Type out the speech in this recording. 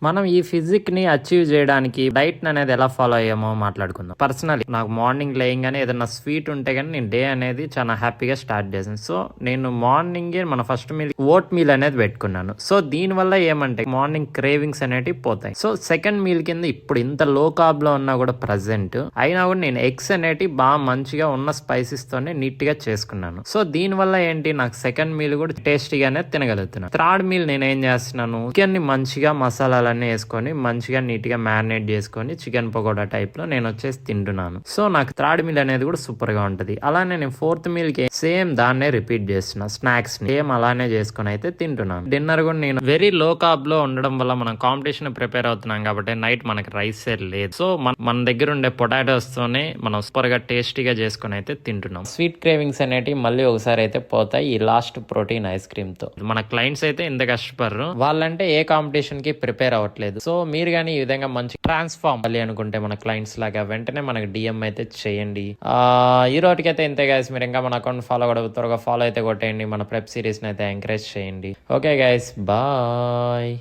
మనం ఈ ఫిజిక్ ని అచీవ్ చేయడానికి డైట్ అనేది ఎలా ఫాలో అయ్యామో మాట్లాడుకుందాం. పర్సనలీ నాకు మార్నింగ్ లేయింగానే ఏదైనా స్వీట్ ఉంటే కానీ నేను డే అనేది చాలా హ్యాపీగా స్టార్ట్ చేశాను. సో నేను మార్నింగే మన ఫస్ట్ మీల్ ఓట్ మీల్ అనేది పెట్టుకున్నాను. సో దీని వల్ల ఏమంటే మార్నింగ్ క్రేవింగ్స్ అనేటివి పోతాయి. సో సెకండ్ మీల్ కింద ఇప్పుడు ఇంత లో కార్బ్ లో ఉన్నా కూడా ప్రజెంట్ అయినా కూడా నేను ఎగ్స్ అనేటివి బాగా మంచిగా ఉన్న స్పైసెస్ తోనే నీట్ గా చేసుకున్నాను. సో దీని వల్ల ఏంటి నాకు సెకండ్ మీల్ కూడా టేస్టీగానే తినగలుగుతున్నాను. థర్డ్ మీల్ నేను ఏం చేస్తున్నాను, చికెన్ ని మంచిగా మసాలాలన్నీ వేసుకొని మంచిగా నీట్ గా మ్యారినేట్ చేసుకొని చికెన్ పకోడా టైప్ లో నేను వచ్చేసి తింటున్నాను. సో నాకు థర్డ్ మీల్ అనేది కూడా సూపర్ గా ఉంటది. అలానే నేను ఫోర్త్ మీల్ కి సేమ్ దాన్నే రిపీట్ చేస్తున్నా. స్నాక్స్ ని సేమ్ అలానే చేసుకొని అయితే తింటున్నాను. డిన్నర్ కూడా నేను వెరీ లో కార్బ్ లో ఉండడం వల్ల మనం కాంపిటీషన్ ప్రిపేర్ అవుతున్నాం కాబట్టి నైట్ మనకి రైస్ లేదు. సో మన దగ్గర ఉండే పొటాటోస్ తోనే మనం సూపర్ గా టేస్టీగా చేసుకొని అయితే తింటున్నాం. స్వీట్ క్రేవింగ్స్ అనేటివి మళ్ళీ ఒకసారి అయితే పోతాయి ఈ లాస్ట్ ప్రోటీన్ ఐస్ క్రీమ్ తో. మన క్లయింట్స్ అయితే ఇంత కష్టపడరు, వాళ్ళంటే ఏ కాంపిటీషన్ కి ప్రిపేర్ అవ్వట్లేదు. సో మీరు కానీ ఈ విధంగా మంచి ట్రాన్స్ఫార్మ్ అవ్వాలి అనుకుంటే మన క్లయింట్స్ లాగా వెంటనే మనకి డిఎం అయితే చేయండి. ఈ రోజుకి అయితే ఇంతే గైస్. మీరు ఇంకా మన అకౌంట్ ఫాలో కూడా త్వరగా ఫాలో అయితే కొట్టేయండి. మన ప్రెప్ సిరీస్ ని అయితే ఎంకరేజ్ చేయండి. Okay guys, bye.